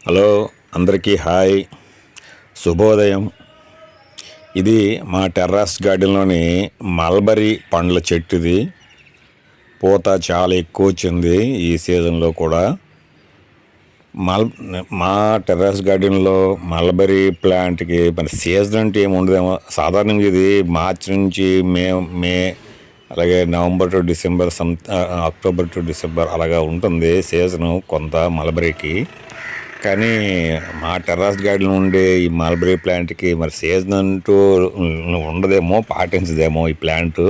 Hello, అందరికీ hi, శుభోదయం. ఇది మా టెర్రస్ గార్డెన్లోని మల్బరీ పండ్ల చెట్టు. ఇది పూత చాలా ఎక్కువ వచ్చింది ఈ సీజన్లో కూడా. మా టెర్రస్ గార్డెన్లో మల్బరీ ప్లాంట్కి మరి సీజన్ అంటే ఏమి ఉండదేమో. సాధారణంగా ఇది మార్చి నుంచి మే అలాగే November to December, October to December అలాగా ఉంటుంది సీజను కొంత మల్బరీకి. కానీ మా టెర్రస్ గార్డెన్ ఉండే ఈ మల్బరీ ప్లాంట్కి మరి సీజన్ అంటూ ఉండదేమో, పాటించదేమో ఈ ప్లాంట్.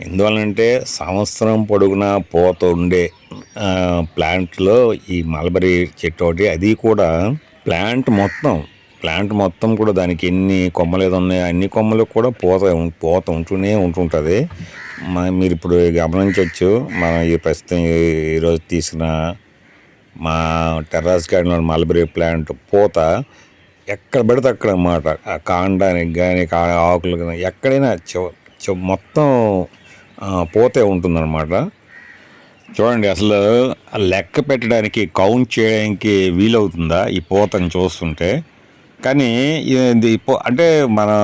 ఎందువల్లంటే సంవత్సరం పొడుగునా పూత ఉండే ప్లాంట్లో ఈ మల్బరీ చెట్టు ఒకటి. అది కూడా ప్లాంట్ మొత్తం కూడా దానికి ఎన్ని కొమ్మలు ఏదో ఉన్నాయో అన్ని కొమ్మలకు కూడా పూత ఉంటూనే ఉంటుంటుంది. మీరు ఇప్పుడు గమనించవచ్చు. మనం ఈ ప్రస్తుతం ఈరోజు తీసిన మా టెర్రస్ గార్డెన్లో మల్బరీ ప్లాంట్ పూత ఎక్కడ పడితే అక్కడ అన్నమాట. ఆ కాండానికి కానీ ఆకులు కానీ ఎక్కడైనా మొత్తం పూతే ఉంటుందన్నమాట. చూడండి, అసలు లెక్క పెట్టడానికి, కౌంట్ చేయడానికి వీలవుతుందా ఈ పూతని చూస్తుంటే? కానీ ఇది అంటే మనం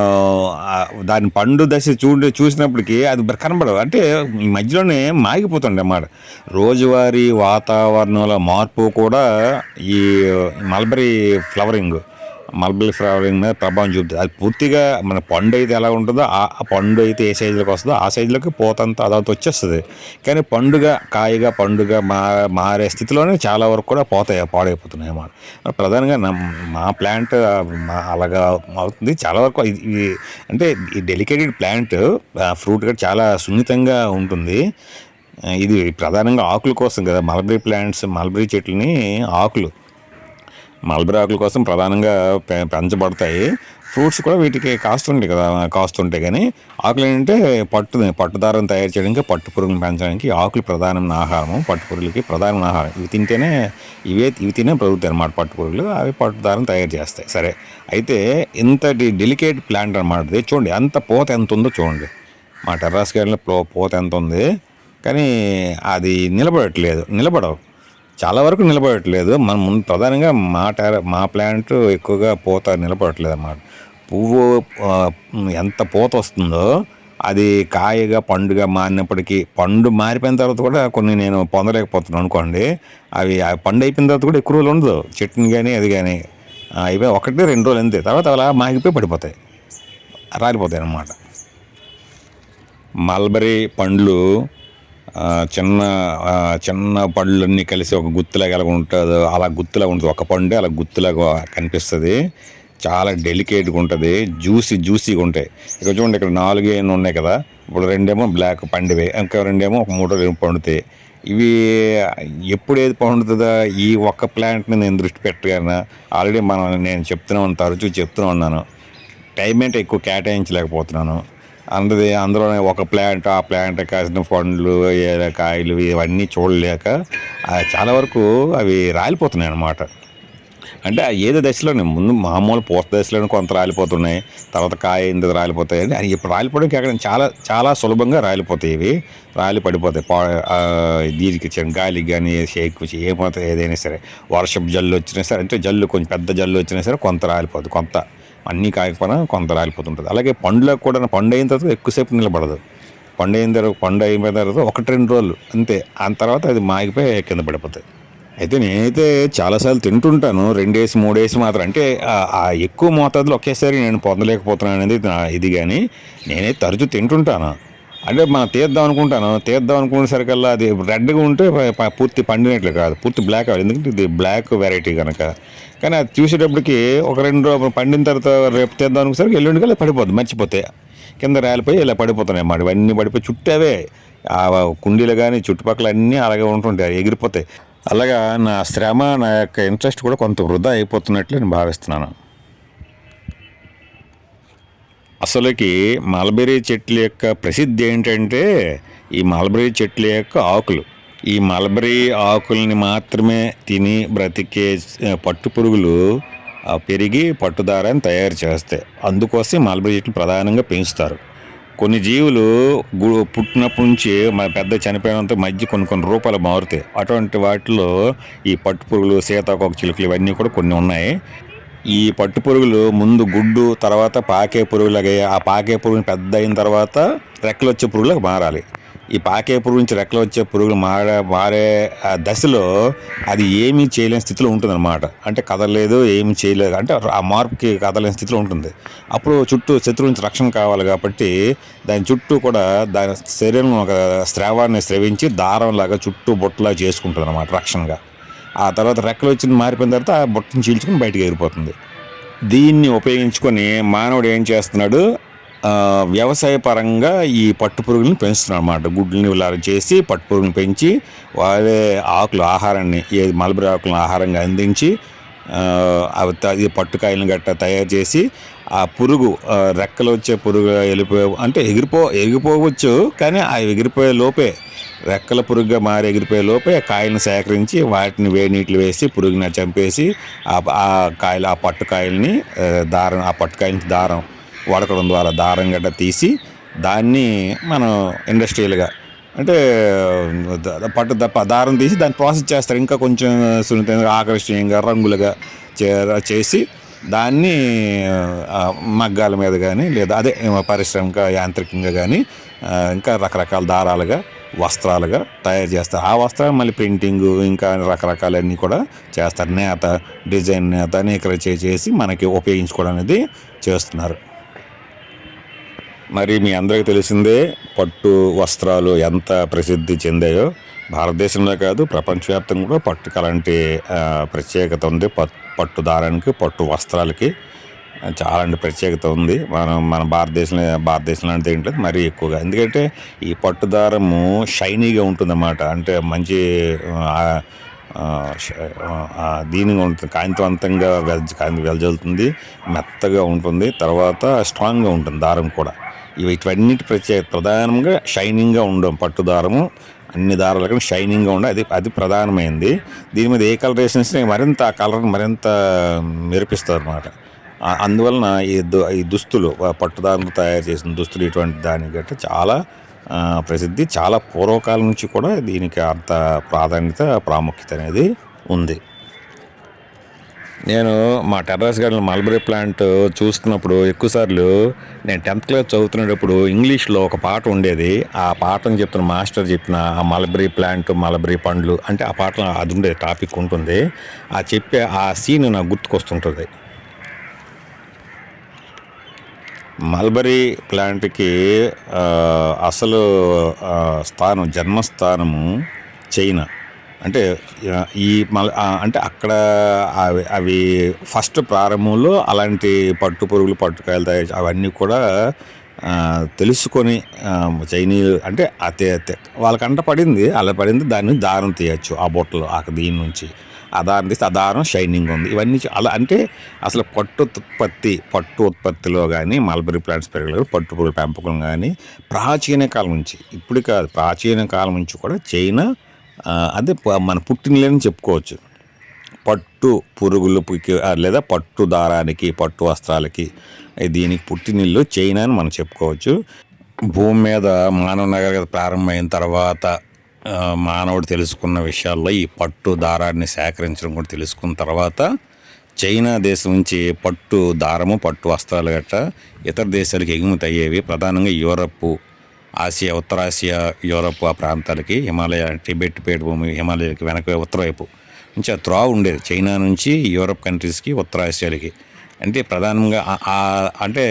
దాని పండు దశ చూసినప్పటికీ అది కనబడదు. అంటే ఈ మధ్యలోనే మాగిపోతుండే అన్నమాట. రోజువారీ వాతావరణంలో మార్పు కూడా ఈ మల్బరీ ఫ్లవరింగ్ మీద ప్రభావం చూపుతుంది. అది పూర్తిగా మన పండు అయితే ఎలా ఉంటుందో ఆ పండు అయితే ఏ సైజులోకి వస్తుందో ఆ సైజులోకి పూతంతా అదంతా వచ్చేస్తుంది. కానీ కాయగా మారే స్థితిలోనే చాలా వరకు కూడా పాడైపోతున్నాయి అన్నమాట. ప్రధానంగా మా ప్లాంట్ అలాగా అవుతుంది చాలా వరకు. ఇది అంటే ఈ డెలికేటెడ్ ప్లాంట్, ఫ్రూట్ కూడా చాలా సున్నితంగా ఉంటుంది. ఇది ప్రధానంగా ఆకుల కోసం కదా. మల్బరీ చెట్లని మల్బరీ ఆకుల కోసం ప్రధానంగా పెంచబడతాయి. ఫ్రూట్స్ కూడా వీటికి కాస్తుంటాయి. కానీ ఆకులు ఏంటంటే పట్టుదారం తయారు చేయడానికి, పట్టు పురుగులను పెంచడానికి ఆకులు ప్రధానమైన ఆహారము. పట్టు పురుగులకి ప్రధానమైన ఆహారం. ఇవి తినే పెరుగుతాయి అన్నమాట పట్టు పురుగులు. అవి పట్టుదారం తయారు చేస్తాయి. సరే, అయితే ఇంతటి డెలికేట్ ప్లాంట్ అన్నమాట. చూడండి అంత పూత ఎంత ఉందో చూడండి. మా టెర్రస్ గార్డెన్లో పూత ఎంత ఉంది. కానీ అది నిలబడవు, చాలా వరకు నిలబడట్లేదు. మనం ముందు ప్రధానంగా మా ప్లాంట్ ఎక్కువగా పూత నిలబడట్లేదు అన్నమాట. పువ్వు ఎంత పూత వస్తుందో అది కాయగా పండుగ మారినప్పటికీ, పండు మారిపోయిన తర్వాత కూడా కొన్ని నేను పొందలేకపోతున్నాను అనుకోండి. అవి పండు అయిపోయిన తర్వాత కూడా ఎక్కువ రోజులు ఉండదు చెట్టుని కానీ అది కానీ. ఇవే 1-2 రోజులు అంతే. తర్వాత అలా మాగిపోయి రాలిపోతాయి అన్నమాట. మల్బరీ పండ్లు చిన్న పళ్ళన్నీ కలిసి ఒక గుత్తులాగా ఎలా ఉంటుందో అలా గుత్తులాగా ఉంటుంది. ఒక పండే అలా గుత్తులాగా కనిపిస్తుంది. చాలా డెలికేట్గా ఉంటుంది. జ్యూసీగా ఉంటాయి. ఇక్కడ చూడండి, ఇక్కడ 4 ఉన్నాయి కదా. ఇప్పుడు 2 బ్లాక్ పండివే, ఇంకా 2 ఒక 3 పండుతాయి. ఇవి ఎప్పుడు ఏది పండుతుందా ఈ ఒక్క ప్లాంట్ని నేను దృష్టి పెట్టగానే ఆల్రెడీ నేను తరచూ చెప్తూనే ఉన్నాను. టైం అంటే ఎక్కువ కేటాయించలేకపోతున్నాను. అందులోనే ఒక ప్లాంట్, ఆ ప్లాంట్ కాసిన పండ్లు, కాయలు ఇవన్నీ చూడలేక చాలా వరకు అవి రాలిపోతున్నాయి అన్నమాట. అంటే ఏదో దశలోనే ముందు మామూలు పూత దశలోనే కొంత రాలిపోతున్నాయి. తర్వాత కాయ ఇంత రాలిపోతాయి. అంటే ఇప్పుడు రాలిపోవడానికి అక్కడ చాలా సులభంగా రాలిపోతాయి. ఇవి పడిపోతాయి. దీనికి గాలికి కానీ ఏమాత్రం ఏదైనా సరే, వర్షపు జల్లు వచ్చినా సరే, అంటే కొంచెం పెద్ద జల్లు వచ్చినా సరే కొంత రాలిపోతుంది. కొంత అన్నీ కాయకపోయినా కొంత రాలిపోతుంటుంది. అలాగే పండ్లకు కూడా పండు అయిన తర్వాత ఎక్కువసేపు నిలబడదు. పండు అయిపోయిన తర్వాత 1-2 రోజులు అంతే. ఆ తర్వాత అది మాగిపోయి కింద పడిపోతాయి. అయితే నేనైతే చాలాసార్లు తింటుంటాను, 2-3 మాత్రం. అంటే ఎక్కువ మోతాదులో ఒకేసారి నేను పొందలేకపోతున్నాను అనేది ఇది. కానీ నేనైతే తరచూ తింటుంటాను. అంటే మనం తీద్దాం అనుకునేసరికల్లా అది రెడ్గా ఉంటే పూర్తి పండినట్లు కాదు, పూర్తి బ్లాక్ అవ్వాలి. ఎందుకంటే ఇది బ్లాక్ వెరైటీ కనుక. కానీ అది చూసేటప్పటికి 1-2 రోజులు పండిన తర్వాత రేపు తీద్దాం అనుకునేసరికి ఎల్లుండికల్లా పడిపోద్ది, మర్చిపోతే కింద రాలిపోయి ఇలా పడిపోతున్నాయి అన్నమాట. ఇవన్నీ పడిపోయి చుట్టవే ఆ కుండీలు కానీ చుట్టుపక్కల అన్నీ అలాగే ఉంటుంటాయి, ఎగిరిపోతాయి. అలాగా నా శ్రమ, నా యొక్క ఇంట్రెస్ట్ కూడా కొంత వృధా అయిపోతున్నట్లు నేను భావిస్తున్నాను. అసలుకి మల్బరీ చెట్ల యొక్క ప్రసిద్ధి ఏంటంటే ఈ మల్బరీ చెట్ల యొక్క ఆకులు. ఈ మల్బరీ ఆకుల్ని మాత్రమే తిని బ్రతికే పట్టు పురుగులు పెరిగి పట్టుదారాన్ని తయారు చేస్తాయి. అందుకోసం మల్బరీ చెట్లు ప్రధానంగా పెంచుతారు. కొన్ని జీవులు పుట్టినప్పటి నుంచి మన పెద్ద చనిపోయినంత మధ్య కొన్ని కొన్ని రూపాయలు మారుతాయి. అటువంటి వాటిలో ఈ పట్టు పురుగులు, సీతాకోక చిలుకలు ఇవన్నీ కూడా కొన్ని ఉన్నాయి. ఈ పట్టు పురుగులు ముందు గుడ్డు, తర్వాత పాకే పురుగులకి, ఆ పాకే పురుగుని పెద్ద అయిన తర్వాత రెక్కలు వచ్చే పురుగులకు మారాలి. ఈ పాకే పురుగు నుంచి రెక్కలు వచ్చే పురుగులు మారే ఆ దశలో అది ఏమీ చేయలేని స్థితిలో ఉంటుందన్నమాట. అంటే కదలలేదు, ఏమీ చేయలేదు, అంటే ఆ మార్పుకి కదలేని స్థితిలో ఉంటుంది. అప్పుడు చుట్టూ శత్రువు నుంచి రక్షణ కావాలి కాబట్టి దాని చుట్టూ కూడా దాని శరీరం ఒక స్రావాన్ని స్రవించి దారంలాగా చుట్టూ బొట్టలా చేసుకుంటుంది అన్నమాట రక్షణగా. ఆ తర్వాత రెక్కలు వచ్చింది మారిపోయిన తర్వాత ఆ బొట్టను చీల్చుకుని బయటకు ఎగిరిపోతుంది. దీన్ని ఉపయోగించుకొని మానవుడు ఏం చేస్తున్నాడు, వ్యవసాయ పరంగా ఈ పట్టు పురుగులను పెంచుతున్నాడు అన్నమాట. గుడ్లని ఇలా చేసి పట్టు పురుగులను పెంచి వాళ్ళే ఆకులు ఆహారాన్ని, మల్బరీ ఆకులను ఆహారంగా అందించి అవి పట్టుకాయలను గట్టా తయారు చేసి ఆ పురుగు రెక్కలు వచ్చే పురుగు ఎగిరిపోవచ్చు, కానీ ఆ ఎగిరిపోయే లోపే రెక్కల పురుగుగా మారి ఎగిరిపోయే లోపే కాయలను సేకరించి వాటిని వేడి నీటిలో వేసి పురుగుని చంపేసి ఆ పట్టుకాయల్ని ఆ పట్టుకాయలకి దారం వడకడం ద్వారా దారం గడ్డ తీసి దాన్ని మనం ఇండస్ట్రియల్గా అంటే దారం తీసి దాన్ని ప్రాసెస్ చేస్తారు. ఇంకా కొంచెం సున్నితంగా ఆకర్షణీయంగా రంగులుగా చేసి దాన్ని మగ్గాల మీద కానీ లేదా పారిశ్రామిక యాంత్రికంగా కానీ ఇంకా రకరకాల దారాలుగా వస్త్రాలుగా తయారు చేస్తారు. ఆ వస్త్రాలు మళ్ళీ ప్రింటింగ్ ఇంకా రకరకాలన్నీ కూడా చేస్తారు. నేత, డిజైన్ నేత అనేక చేసి మనకి ఉపయోగించుకోవడం అనేది చేస్తున్నారు. మరి మీ అందరికీ తెలిసిందే పట్టు వస్త్రాలు ఎంత ప్రసిద్ధి చెందాయో. భారతదేశంలో కాదు, ప్రపంచవ్యాప్తంగా కూడా పట్టుకు అలాంటి ప్రత్యేకత ఉంది. పట్టు దారానికి, పట్టు వస్త్రాలకి చాలా ప్రత్యేకత ఉంది. మన భారతదేశంలో అంటే ఏంటంటే మరీ ఎక్కువగా, ఎందుకంటే ఈ పట్టు దారము షైనీగా ఉంటుందన్నమాట. అంటే మంచి దీనిగా ఉంటుంది, కాంతివంతంగా వెదజల్లుతుంది, మెత్తగా ఉంటుంది, తర్వాత స్ట్రాంగ్గా ఉంటుంది దారం కూడా. వీటన్నిటి ప్రధానంగా షైనింగ్గా ఉండడం పట్టు దారము. అన్ని దారాల కన్నా షైనింగ్గా ఉండే అది ప్రధానమైంది. దీని మీద ఏ కలర్ వేసినా మరింత ఆ కలర్ని మరింత మెరిపిస్తారు అన్నమాట. అందువలన ఈ దుస్తులు, పట్టుదారంతో తయారు చేసిన దుస్తులు, ఇటువంటి దాని గట్రా చాలా ప్రసిద్ధి. చాలా పూర్వకాలం నుంచి కూడా దీనికి అంత ప్రాధాన్యత, ప్రాముఖ్యత అనేది ఉంది. నేను మా టెర్రస్ గార్డెన్ మల్బరీ ప్లాంట్ చూస్తున్నప్పుడు ఎక్కువసార్లు నేను 10th క్లాస్ చదువుతున్నప్పుడు ఇంగ్లీష్లో ఒక పాట ఉండేది. ఆ పాటను చెప్తున్న మాస్టర్ చెప్పిన ఆ మల్బరీ ప్లాంట్, మల్బరీ పండ్లు అంటే ఆ పాటలో అది ఉండే టాపిక్ ఉంటుంది. చెప్పే ఆ సీన్ నాకు గుర్తుకొస్తుంటుంది. మల్బరీ ప్లాంట్కి అసలు జన్మస్థానము చైనా. అంటే అంటే అక్కడ అవి ఫస్ట్ ప్రారంభంలో అలాంటి పట్టు పురుగులు, పట్టుకాయలు తయారు అవన్నీ కూడా తెలుసుకొని చైనీయులు అంటే వాళ్ళకంట పడింది, అలా పడింది, దాన్ని దారం తీయచ్చు ఆ బొట్టలు, దీని నుంచి ఆ దారం తీస్తే ఆ దారం షైనింగ్ ఉంది. ఇవన్నీ అలా అంటే అసలు పట్టు ఉత్పత్తిలో కానీ మల్బరీ ప్లాంట్స్ పెరగలేదు, పట్టు పురుగుల పెంపకం కానీ ప్రాచీన కాలం నుంచి, ఇప్పుడు కాదు ప్రాచీన కాలం నుంచి కూడా చైనా మన పుట్టినలేని చెప్పుకోవచ్చు. పట్టు పురుగులకి లేదా పట్టు దారానికి, పట్టు వస్త్రాలకి దీనికి పుట్టినిల్లు చైనా అని మనం చెప్పుకోవచ్చు. భూమి మీద మానవ నాగరికత ప్రారంభమైన తర్వాత మానవుడు తెలుసుకున్న విషయాల్లో ఈ పట్టు దారాన్ని సేకరించడం కూడా తెలుసుకున్న తర్వాత చైనా దేశం నుంచి పట్టు దారము, పట్టు వస్త్రాలు గట్రా ఇతర దేశాలకు ఎగుమతి అయ్యేవి. ప్రధానంగా యూరప్, ఆసియా, ఉత్తరాసియా, యూరప్ ఆ ప్రాంతాలకి, హిమాలయ, టిబెట్ పీఠభూమి, హిమాలయాలకి వెనక ఉత్తరవైపు నుంచి ఆ త్రోవ ఉండేది చైనా నుంచి యూరప్ కంట్రీస్కి, ఉత్తరాసియాలకి. అంటే ప్రధానంగా అంటే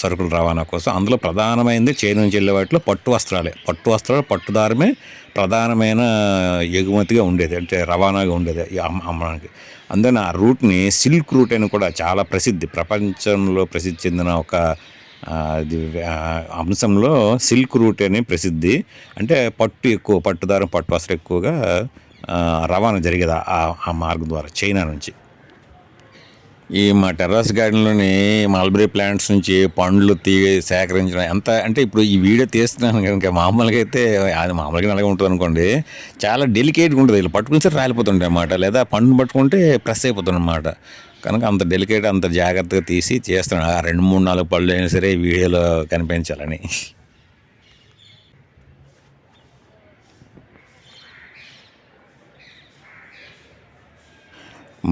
సరుకుల రవాణా కోసం అందులో ప్రధానమైనది చైనా నుంచి వెళ్ళే వాటిలో పట్టు వస్త్రాలు, పట్టు దారమే ప్రధానమైన ఎగుమతిగా ఉండేది, అంటే రవాణాగా ఉండేది అమ్మడానికి. అందుకని ఆ రూట్ని సిల్క్ రూట్ అని కూడా చాలా ప్రపంచంలో ప్రసిద్ధి చెందిన ఒక అంశంలో సిల్క్ రూట్ అని ప్రసిద్ధి. అంటే పట్టుదారం, పట్టు వస్త్రం ఎక్కువగా రవాణా జరిగేది ఆ మార్గం ద్వారా చైనా నుంచి. ఈ మా టెర్రస్ గార్డెన్లోని మల్బరీ ప్లాంట్స్ నుంచి పండ్లు సేకరించడం ఎంత అంటే, ఇప్పుడు ఈ వీడియో తీస్తున్నాను కనుక మామూలుగా అయితే అది మామూలుగా అలాగే ఉంటుంది అనుకోండి, చాలా డెలికేట్గా ఉంటుంది. ఇలా పట్టుకుని సరే రాలిపోతుంటాయి అన్నమాట, లేదా పండును పట్టుకుంటే ప్రెస్ అయిపోతుంది అన్నమాట. కనుక అంత డెలికేట్ అంత జాగ్రత్తగా తీసి చేస్తున్నాను. ఆ 2, 3, 4 పళ్ళు అయినా సరే వీడియోలో కనిపించాలని.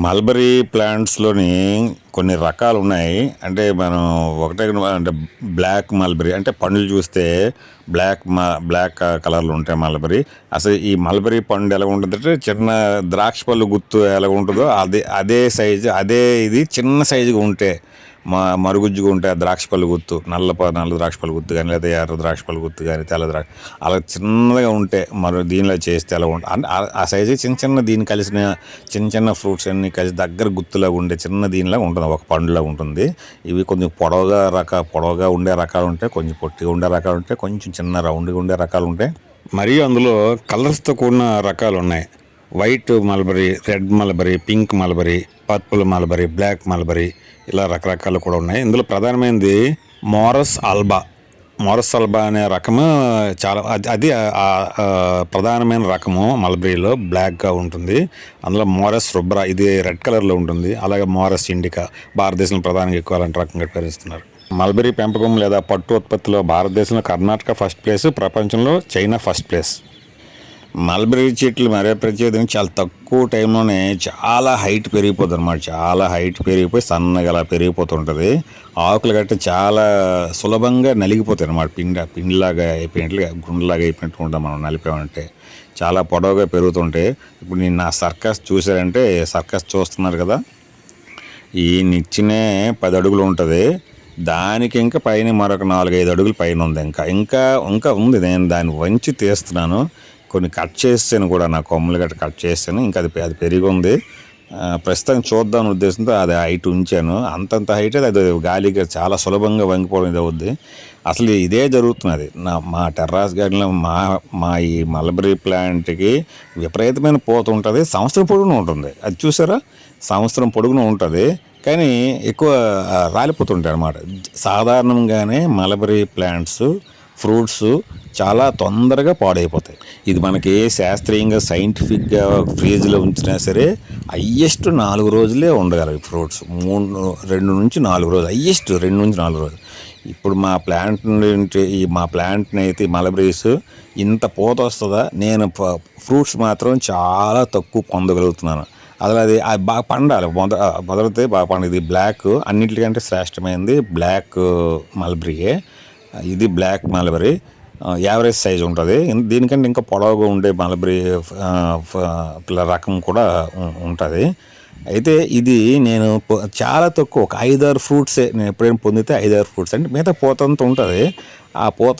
మల్బరీ ప్లాంట్స్లోని కొన్ని రకాలు ఉన్నాయి. అంటే మనం ఒకటే అంటే బ్లాక్ మల్బరీ అంటే పండ్లు చూస్తే బ్లాక్ కలర్లో ఉంటాయి మల్బరీ. అసలు ఈ మల్బరీ పండు ఎలా ఉంటుందంటే చిన్న ద్రాక్ష పళ్ళు గుత్తు ఎలా ఉంటుందో అదే సైజు, అదే ఇది చిన్న సైజుగా ఉంటే మరుగుజ్జుగా ఉంటే ద్రాక్ష పళ్ళు గుత్తు, నల్ల ద్రాక్ష పళ్ళు గుత్తు కానీ, లేదా ఎర్ర ద్రాక్ష పళ్ళు గుత్తు కానీ, తెల్ల ద్రాక్ష అలా చిన్నగా ఉంటే దీనిలో చేస్తే ఎలా ఉంటుంది అంటే ఆ సైజు చిన్న దీన్ని కలిసిన చిన్న ఫ్రూట్స్ అన్నీ కలిసి దగ్గర గుత్తులాగా ఉండే చిన్న దీనిలాగా ఉంటుంది, ఒక పండులా ఉంటుంది. ఇవి కొంచెం పొడవుగా ఉండే రకాలు ఉంటాయి, కొంచెం పొట్టిగా ఉండే రకాలు ఉంటాయి, కొంచెం చిన్న రౌండ్గా ఉండే రకాలు ఉంటాయి. మరియు అందులో కలర్స్తో కూడిన రకాలు ఉన్నాయి. White mulberry, red mulberry, pink mulberry, purple mulberry, black mulberry, ఇలా రకరకాలు కూడా ఉన్నాయి. ఇందులో ప్రధానమైనది మోరస్ ఆల్బా అనే రకము చాలా అది ప్రధానమైన రకము మల్బరీలో బ్లాక్గా ఉంటుంది. అందులో మోరస్ రుబ్రా ఇది రెడ్ కలర్లో ఉంటుంది. అలాగే మోరస్ ఇండికా భారతదేశంలో ప్రధానంగా ఎక్కువ అలాంటి రకంగా పేరుస్తున్నారు. మల్బరీ పెంపకం లేదా పట్టు ఉత్పత్తిలో భారతదేశంలో కర్ణాటక ఫస్ట్ ప్లేస్, ప్రపంచంలో చైనా ఫస్ట్ ప్లేస్. మల్బరీ చెట్లు మరే ప్రత్యేకంగా చాలా తక్కువ టైంలోనే చాలా హైట్ పెరిగిపోతుంది అన్నమాట. చాలా హైట్ పెరిగిపోయి సన్నగా అలా పెరిగిపోతుంటుంది. ఆకులు గట్ట చాలా సులభంగా నలిగిపోతాయి అన్నమాట. పిండిలాగా అయిపోయినట్లుగా గుండెలాగా అయిపోయినట్టు ఉంటాం మనం నలిపామంటే. చాలా పొడవుగా పెరుగుతుంటాయి. ఇప్పుడు నేను నా సర్కస్ చూసారంటే, సర్కస్ చూస్తున్నారు కదా, ఈ నిచ్చినే 10 అడుగులు ఉంటుంది. దానికి ఇంకా పైన మరొక 4-5 అడుగులు పైన ఉంది. ఇంకా ఉంది. నేను దాన్ని వంచి తీస్తున్నాను. కొన్ని కట్ చేసాను కూడా, నా కొమ్మలు గట్ట కట్ చేసాను. ఇంకా అది పెరిగి ఉంది. ప్రస్తుతం చూద్దాం ఉద్దేశంతో అది హైట్ ఉంచాను. అంతంత హైట్ అది గాలిగా చాలా సులభంగా వంగిపోవడం ఇది అవుద్ది. అసలు ఇదే జరుగుతున్నది మా టెర్రాస్ గార్డెన్లో. మా ఈ మల్బరీ ప్లాంట్కి విపరీతమైన పూత ఉంటుంది. సంవత్సరం పొడుగున ఉంటుంది. అది చూసారా, సంవత్సరం పొడుగున ఉంటుంది. కానీ ఎక్కువ రాలిపోతుంటాయి అన్నమాట. సాధారణంగానే మల్బరీ ప్లాంట్స్ ఫ్రూట్స్ చాలా తొందరగా పాడైపోతాయి. ఇది మనకి శాస్త్రీయంగా సైంటిఫిక్గా ఫ్రీజ్లో ఉంచినా సరే హయ్యెస్ట్ 4 రోజులే ఉండగలవు ఫ్రూట్స్. 2 నుంచి 4 రోజులు, హయ్యెస్ట్ 2 నుంచి 4 రోజులు. ఇప్పుడు మా ప్లాంట్ని అయితే మల్బరీస్ ఇంత పూత వస్తుందా, నేను ఫ్రూట్స్ మాత్రం చాలా తక్కువ పొందగలుగుతున్నాను. అది బాగా పండాలి, మొదలైతే బాగా పండాలి. ఇది బ్లాక్, అన్నింటికంటే శ్రేష్టమైనది బ్లాక్ మల్బరీయే. ఇది బ్లాక్ మల్బరీ యావరేజ్ సైజ్ ఉంటుంది. దీనికంటే ఇంకా పొడవుగా ఉండే మల్బరీ రకం కూడా ఉంటుంది. అయితే ఇది నేను చాలా తక్కువ, ఒక 5-6 ఫ్రూట్సే నేను ఎప్పుడైనా పొందితే 5-6 ఫ్రూట్స్ అంటే మిగతా పూత అంతా ఉంటుంది. ఆ పూత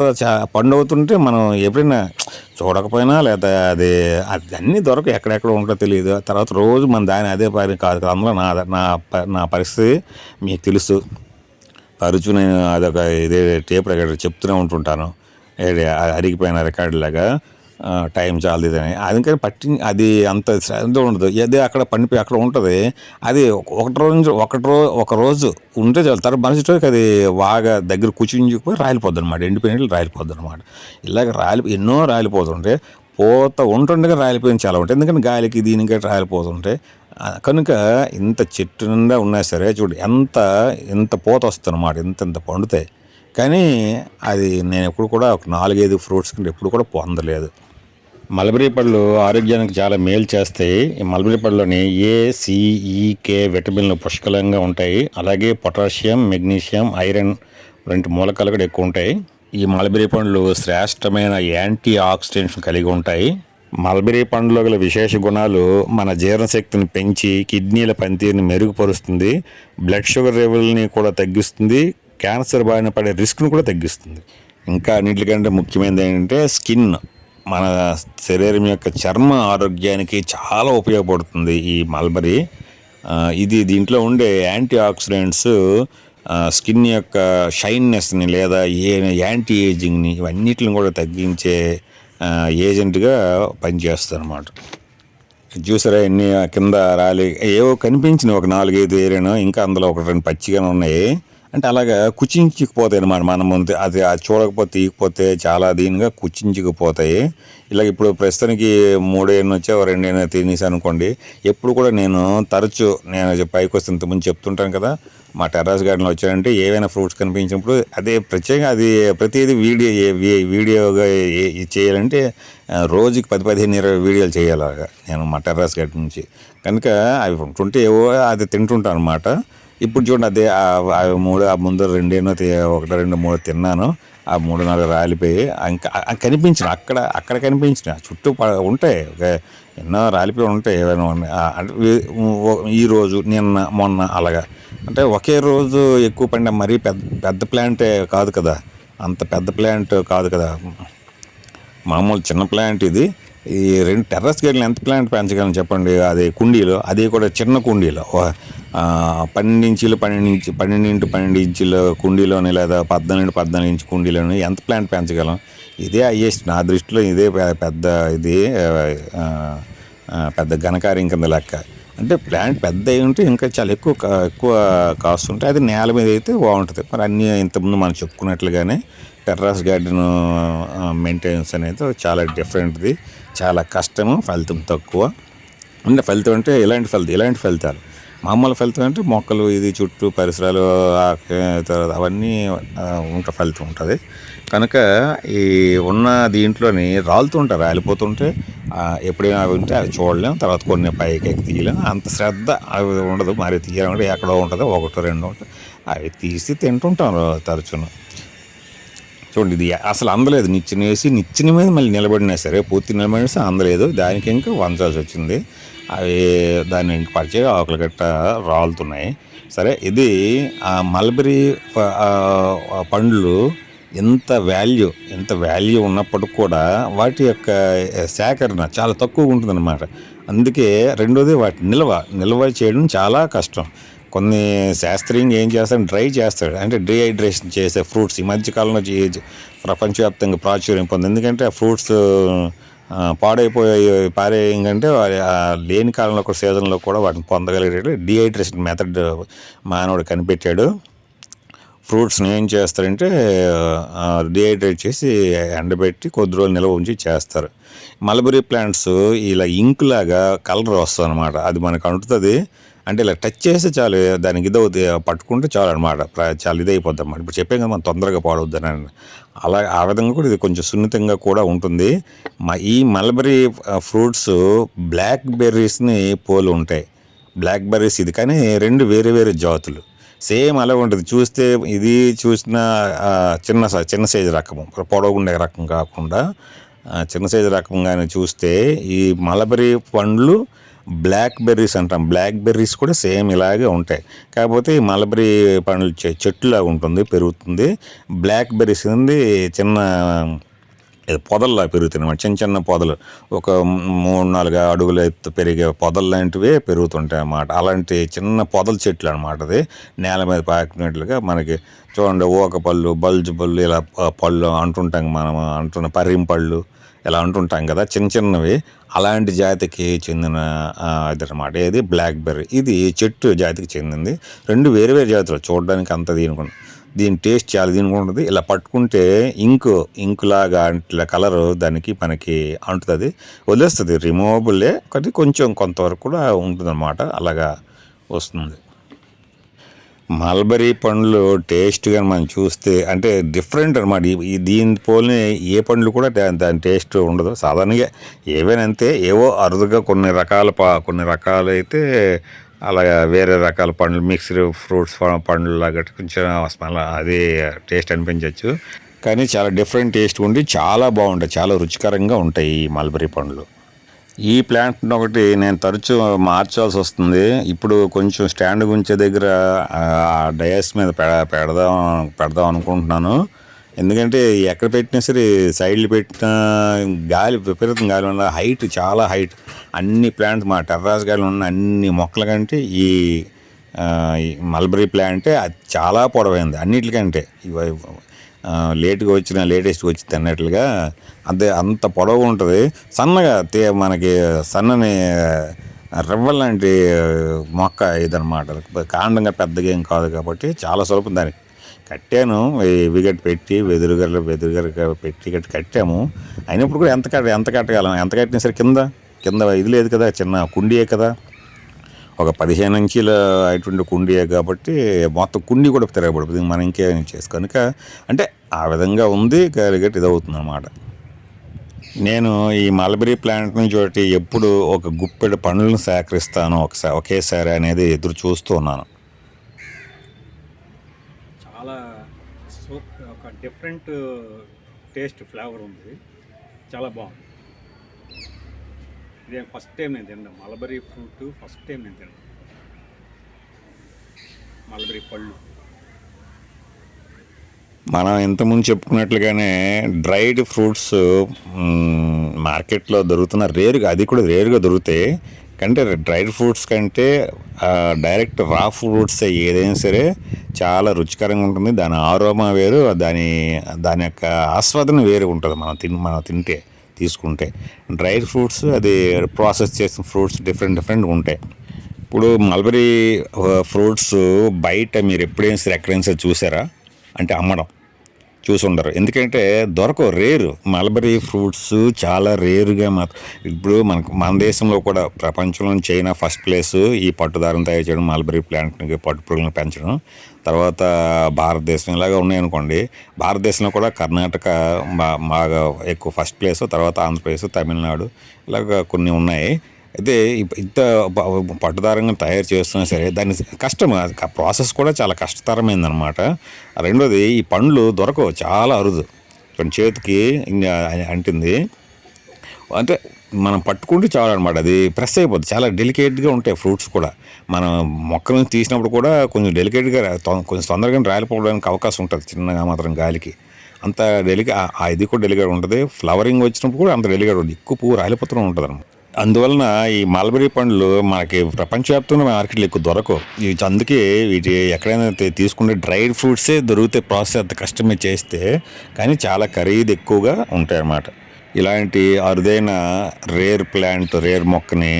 పండు అవుతుంటే మనం ఎప్పుడైనా చూడకపోయినా, లేదా అది అన్నీ దొరక ఎక్కడెక్కడ ఉంటుందో తెలియదు. తర్వాత రోజు మన దాని అదే పని కాదు కదా. అందులో నా పరిస్థితి మీకు తెలుసు. తరచూ నేను అదొక ఇదే టేప్ రికార్డర్ చెప్తూనే ఉంటుంటాను, అరిగిపోయిన రికార్డు లాగా. టైం చాలా ఇదని అందుకని అది అంత శ్రద్ధ ఉండదు. ఏదే అక్కడ పండిపోయి అక్కడ ఉంటుంది. అది ఒక రోజు ఉంటే చాలు. తర్వాత మనిషి అది బాగా దగ్గర కూర్చుంచుకుపోయి రాలిపోద్ది అనమాట. ఎండిపోయినట్లు రాలిపోద్ది అనమాట. ఇలాగ ఎన్నో రాలిపోతుంటే పూత ఉంటుండగా రాలిపోయిన చాలా ఉంటాయి. ఎందుకంటే గాలికి దీనికి రాలిపోతుంటాయి. కనుక ఇంత చెట్టు నిండా ఉన్నా సరే చూడు ఎంత పూత వస్తుంది అన్నమాట. ఇంత పండుతాయి. కానీ అది నేను ఎప్పుడు కూడా ఒక 4-5 ఫ్రూట్స్ కంటే ఎప్పుడు కూడా పొందలేదు. మల్బరీ పళ్ళు ఆరోగ్యానికి చాలా మేలు చేస్తాయి. ఈ మల్బరీ పళ్ళలోని A-C-E-K విటమిన్లు పుష్కలంగా ఉంటాయి. అలాగే పొటాషియం, మెగ్నీషియం, ఐరన్ 2 మూలకాలు కూడా ఎక్కువ ఉంటాయి. ఈ మల్బరీ పండ్లు శ్రేష్టమైన యాంటీ ఆక్సిడెంట్స్ కలిగి ఉంటాయి. మల్బరీ పండులో గల విశేష గుణాలు మన జీర్ణశక్తిని పెంచి కిడ్నీల పనితీరుని మెరుగుపరుస్తుంది, బ్లడ్ షుగర్ లెవెల్ని కూడా తగ్గిస్తుంది, క్యాన్సర్ బారిన పడే రిస్క్ను కూడా తగ్గిస్తుంది. ఇంకా అన్నింటికంటే ముఖ్యమైనది ఏంటంటే స్కిన్, మన శరీరం యొక్క చర్మ ఆరోగ్యానికి చాలా ఉపయోగపడుతుంది ఈ మల్బరీ. దీంట్లో ఉండే యాంటీ ఆక్సిడెంట్స్ స్కిన్ యొక్క షైన్నెస్ని లేదా యాంటీ ఏజింగ్ని ఇవన్నిటిని కూడా తగ్గించే ఏజెంట్గా పనిచేస్తుంది అన్నమాట. చూసారా ఎన్ని కింద రాలి ఏవో కనిపించినాయి, ఒక 4-5 ఏరియాను. ఇంకా అందులో 1-2 పచ్చిగానే ఉన్నాయి. అంటే అలాగా కుచించుకుపోతాయి అన్నమాట. మనం ముందు అది చూడకపోతే తీయకపోతే చాలా దీనిగా కుచించుకుపోతాయి. ఇలా ఇప్పుడు ప్రస్తుతానికి 3 వచ్చావు 2 తినేసి అనుకోండి. ఎప్పుడు కూడా నేను పైకి వస్తే ఇంతకుముందు చెప్తుంటాను కదా, మా టెర్రస్ గార్డెన్లో వచ్చాడంటే ఏవైనా ఫ్రూట్స్ కనిపించినప్పుడు అదే ప్రత్యేకంగా అది ప్రతిదీ వీడియోగా చేయాలంటే రోజుకి 10-15-20 వీడియోలు చేయాలి నేను మా టెర్రస్ గార్డెన్ నుంచి. కనుక అవి ఉంటుంటే ఏవో అది తింటుంటాను అనమాట. ఇప్పుడు చూడండి అదే ఆ ముందు 1, 2, 3 తిన్నాను. ఆ 3, 4 రాలిపోయి ఇంకా కనిపించిన అక్కడ కనిపించిన చుట్టూ ఉంటాయి, ఎన్నో రాలిపోయి ఉంటాయి ఏమైనా ఉన్నాయి. అంటే ఈరోజు మొన్న అలాగా అంటే ఒకే రోజు ఎక్కువ పడిన మరీ పెద్ద పెద్ద ప్లాంటే కాదు కదా, అంత పెద్ద ప్లాంట్ కాదు కదా, మామూలు చిన్న ప్లాంట్ ఇది. ఈ 2 టెర్రస్ గార్డెన్ ఎంత ప్లాంట్ పెంచగలను చెప్పండి, అది కుండీలో, అది కూడా చిన్న కుండీలో 12 ఇంచుల కుండీలోని లేదా 14 ఇంచు కుండీలోని ఎంత ప్లాంట్ పెంచగలం? ఇదే హైయెస్ట్ నా దృష్టిలో, ఇదే పెద్ద ఇది పెద్ద ఘనకార్యం కింద లెక్క. అంటే ప్లాంట్ పెద్ద అయి ఉంటే ఇంకా చాలా ఎక్కువ కాస్ట్ ఉంటాయి. అది నేల మీద అయితే బాగుంటుంది. మరి అన్నీ ఇంతకుముందు మనం చెప్పుకున్నట్లుగానే టెర్రస్ గార్డెన్ మెయింటెనెన్స్ అనేది చాలా డిఫరెంట్ది, చాలా కష్టము, ఫలితం తక్కువ. అంటే ఫలితం అంటే ఇలాంటి ఫలితాలు, మామూలు ఫలితం అంటే మొక్కలు ఇది చుట్టూ పరిసరాలు అవన్నీ ఫలితం ఉంటుంది. కనుక ఈ ఉన్న దీంట్లోని రాలిపోతుంటే ఎప్పుడైనా అవి ఉంటే అవి చూడలేం, తర్వాత కొన్ని పైకి తీయలేం, అంత శ్రద్ధ అవి ఉండదు. మరి తీయాలంటే ఎక్కడో ఉంటుందో 1-2 ఉంటుంది, అవి తీసి తింటుంటాం తరచును. చూడండి ఇది అసలు అందలేదు, నిచ్చెన మీద మళ్ళీ నిలబడినా సరే పూర్తి నిలబడినా అందలేదు, దానికి ఇంకా వంచాల్సి వచ్చింది. అవి దాన్ని ఇంక పరిచయం ఆకులు గట్ట రాలుతున్నాయి. సరే, ఇది మల్బరీ పండ్లు ఎంత వాల్యూ ఉన్నప్పటికి కూడా వాటి యొక్క సేకరణ చాలా తక్కువగా ఉంటుందన్నమాట. అందుకే రెండోది వాటి నిల్వ చేయడం చాలా కష్టం. కొన్ని శాస్త్రీయంగా ఏం చేస్తాడు, డ్రై చేస్తాడు, అంటే డీహైడ్రేషన్ చేసే ఫ్రూట్స్ ఈ మధ్యకాలంలో ప్రపంచవ్యాప్తంగా ప్రాచుర్యం పొంది. ఎందుకంటే ఆ ఫ్రూట్స్ పారేయంకంటే లేని కాలంలో ఒక సీజన్లో కూడా వాటిని పొందగలిగేటట్టు డీహైడ్రేషన్ మెథడ్ మానవుడు కనిపెట్టాడు. ఫ్రూట్స్ని ఏం చేస్తారంటే డీహైడ్రేట్ చేసి ఎండబెట్టి కొద్ది రోజులు నిల్వ ఉంచి చేస్తారు. మల్బరీ ప్లాంట్స్ ఇలా ఇంక్ లాగా కలర్ వస్తుంది అనమాట. అది మనకు అంటుతుంది, అంటే ఇలా టచ్ చేస్తే చాలు, దానికి ఇదవుతుంది, పట్టుకుంటే చాలు అనమాట, చాలా ఇదైపోద్ది అన్నమాట. ఇప్పుడు చెప్పాం కదా మనం తొందరగా పాడవద్దని, ఆ విధంగా కూడా ఇది కొంచెం సున్నితంగా కూడా ఉంటుంది. ఈ మల్బరీ ఫ్రూట్స్ బ్లాక్ బెర్రీస్ని పోలి ఉంటాయి. బ్లాక్ బెర్రీస్ ఇది, కానీ 2 వేరే జాతులు, సేమ్ అలా ఉంటుంది. ఇది చూసిన చిన్న సైజు రకము, పొడవుగుండే రకం కాకుండా చిన్న సైజు రకంగానే చూస్తే ఈ మల్బరీ పండ్లు బ్లాక్ బెర్రీస్ అంటాం. బ్లాక్ బెర్రీస్ కూడా సేమ్ ఇలాగే ఉంటాయి, కాకపోతే ఈ మల్బరీ పండ్లు చెట్టులాగా ఉంటుంది, పెరుగుతుంది. బ్లాక్ బెర్రీస్ ఉంది చిన్న పొదల్లా పెరుగుతాయి అన్నమాట. చిన్న పొదలు, ఒక 3-4 అడుగుల ఎత్తు పెరిగే పొదలు లాంటివే పెరుగుతుంటాయి అన్నమాట. అలాంటి చిన్న పొదల చెట్లు అనమాట. అది నేల మీద పాకినట్లుగా మనకి చూడండి, ఊకపళ్ళు, బల్జు పళ్ళు, ఇలా పళ్ళు అంటుంటాం, మనం పరింపళ్ళు ఇలా అంటుంటాం కదా, చిన్నవి. అలాంటి జాతికి చెందిన ఇదన్నమాట ఏది బ్లాక్ బెర్రీ. ఇది చెట్టు జాతికి చెందింది. 2 వేరే జాతులు, చూడడానికి అంత దీని టేస్ట్ చాలా దీనికి ఉంటుంది. ఇలా పట్టుకుంటే ఇంకు లాగా ఇట్లా కలరు మనకి అంటుతుంది, వదిలేస్తుంది, రిమూవబుల్లే, కానీ కొంతవరకు కూడా ఉంటుందన్నమాట, అలాగా వస్తుంది. మల్బరీ పండ్లు టేస్ట్ కానీ మనం చూస్తే అంటే డిఫరెంట్ అనమాట. దీని పోలిన ఏ పండ్లు కూడా దాని టేస్ట్ ఉండదు. సాధారణంగా ఏవైనా అంతే, ఏవో అరుదుగా కొన్ని రకాలు అయితే అలాగా వేరే రకాల పండ్లు, మిక్స్డ్ ఫ్రూట్స్ పండ్లు లాగా కొంచెం స్మెల్ అదే టేస్ట్ అనిపించవచ్చు, కానీ చాలా డిఫరెంట్ టేస్ట్ ఉండి చాలా బాగుంటాయి, చాలా రుచికరంగా ఉంటాయి ఈ మల్బరీ పండ్లు. ఈ ప్లాంట్ని ఒకటి నేను తరచూ మార్చాల్సి వస్తుంది. ఇప్పుడు కొంచెం స్టాండ్ ఉంచే దగ్గర డయాస్ మీద పెడదాం అనుకుంటున్నాను. ఎందుకంటే ఎక్కడ పెట్టినా సరే సైడ్లు పెట్టిన విపరీతం గాలి ఉన్న చాలా హైట్, అన్ని ప్లాంట్స్ మా టెర్రస్ గార్డెన్లో ఉన్న అన్ని మొక్కల కంటే ఈ మల్బరీ ప్లాంటే అది చాలా పొడవైంది అన్నిటికంటే. లేటెస్ట్గా వచ్చింది అన్నట్లుగా అంత పొడవు ఉంటుంది. సన్నగా మనకి సన్నని రవ్వ లాంటి మొక్క ఇదనమాట. కాండంగా పెద్దగా ఏం కాదు కాబట్టి చాలా సులభం. దానికి కట్టాను, విగట్ పెట్టి వెదురుగర పెట్టి కట్టాము. అయినప్పుడు కూడా ఎంత కట్టగలం, ఎంత కట్టినా సరే కింద కింద ఇది లేదు కదా, చిన్న కుండీయే కదా, ఒక 15 ఇంచీల అటువంటి కుండీయే కాబట్టి మొత్తం కుండీ కూడా తిరగబడుతుంది. మనం ఇంకేం చేసి కనుక అంటే ఆ విధంగా ఉంది కలిగట్ ఇది అవుతుంది అన్నమాట. నేను ఈ మల్బరీ ప్లాంట్ నుంచి ఒకటి ఎప్పుడు ఒక గుప్పెడు పండ్లను సేకరిస్తాను ఒకేసారి అనేది ఎదురు చూస్తూ ఉన్నాను. చాలా ఒక డిఫరెంట్ టేస్ట్ ఫ్లేవర్ ఉంది, చాలా బాగుంది. ఇదే ఫస్ట్ టైం నేను తిన్నాను మల్బరీ ఫ్రూట్, ఫస్ట్ టైం నేను తిన్నాను మల్బరీ పళ్ళు. మనం ఇంతకుముందు చెప్పుకున్నట్లుగానే డ్రైడ్ ఫ్రూట్స్ మార్కెట్లో దొరుకుతున్న రేరుగా, అది కూడా రేరుగా దొరుకుతాయి. కంటే డ్రైడ్ ఫ్రూట్స్ కంటే డైరెక్ట్ రా ఫ్రూట్స్ ఏదైనా సరే చాలా రుచికరంగా ఉంటుంది. దాని ఆరోమా వేరు, దాని యొక్క ఆస్వాదన వేరు ఉంటుంది. మనం తీసుకుంటే డ్రైడ్ ఫ్రూట్స్, అది ప్రాసెస్ చేసిన ఫ్రూట్స్ డిఫరెంట్గా ఉంటాయి. ఇప్పుడు మల్బరీ ఫ్రూట్స్ బయట మీరు ఎప్పుడైనా సరే ఎక్కడైనా సరే చూసారా అంటే అమ్మడం చూసి ఉండరు. ఎందుకంటే దొరకవు, రేరు. మల్బరీ ఫ్రూట్స్ చాలా రేరుగా ఇప్పుడు మన దేశంలో కూడా ప్రపంచంలో చైనా ఫస్ట్ ప్లేస్ ఈ పట్టుదారం తయారు చేయడం, మల్బరీ ప్లాంట్ని పట్టు పురుగులను పెంచడం. తర్వాత భారతదేశం ఇలాగా ఉన్నాయనుకోండి. భారతదేశంలో కూడా కర్ణాటక బాగా ఎక్కువ ఫస్ట్ ప్లేస్, తర్వాత ఆంధ్రప్రదేశ్, తమిళనాడు ఇలాగ కొన్ని ఉన్నాయి. అయితే ఇంత పట్టుదారంగా తయారు చేస్తున్నా సరే దాని కష్టం, ప్రాసెస్ కూడా చాలా కష్టతరమైందనమాట. రెండోది ఈ పండ్లు దొరకవు, చాలా అరుదు. కొన్ని చేతికి అంటుంది అంటే మనం పట్టుకుంటే చాలు అనమాట. అది ప్రెస్ అయిపోద్ది. చాలా డెలికేట్గా ఉంటాయి ఫ్రూట్స్ కూడా. మనం మొక్క నుంచి తీసినప్పుడు కూడా కొంచెం డెలికేట్గా కొంచెం తొందరగా రాలిపోవడానికి అవకాశం ఉంటుంది, చిన్నగా మాత్రం గాలికి. అంత ఇది కూడా డెలికేట్ ఉంటుంది. ఫ్లవరింగ్ వచ్చినప్పుడు కూడా అంత డెలికేట్ ఉంటుంది, ఎక్కువ పువ్వు రాలిపోతూ ఉంటుంది అనమాట. అందువలన ఈ మల్బరీ పండ్లు మనకి ప్రపంచవ్యాప్తంగా మార్కెట్లో ఎక్కువ దొరకవు. అందుకే వీటి ఎక్కడైనా తీసుకుంటే డ్రైడ్ ఫ్రూట్సే దొరికితే ప్రాసెస్ అంత కష్టమే చేస్తే, కానీ చాలా ఖరీదు ఎక్కువగా ఉంటాయి అన్నమాట. ఇలాంటి అరుదైన రేర్ మొక్కని,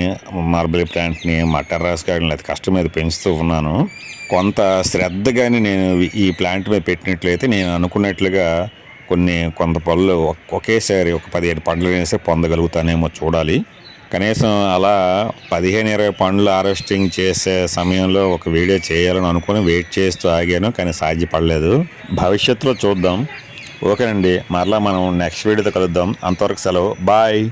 మల్బరీ ప్లాంట్ని మా టెర్రస్ గార్డెన్లో అది కష్టం మీద పెంచుతూ ఉన్నాను. కొంత శ్రద్ధగాని నేను ఈ ప్లాంట్ మీద పెట్టినట్లయితే నేను అనుకున్నట్లుగా కొంత పళ్ళు ఒకేసారి ఒక 15 పండ్లు వేసి పొందగలుగుతానేమో చూడాలి. కనీసం అలా 15-20 పండ్లు హార్వెస్టింగ్ చేసే సమయంలో ఒక వీడియో చేయాలని అనుకుని వెయిట్ చేస్తూ ఆగాను, కానీ సాధ్యపడలేదు. భవిష్యత్తులో చూద్దాం. ఓకేనండి, మరలా మనం నెక్స్ట్ వీడియోతో కలుద్దాం. అంతవరకు సెలవు, బాయ్.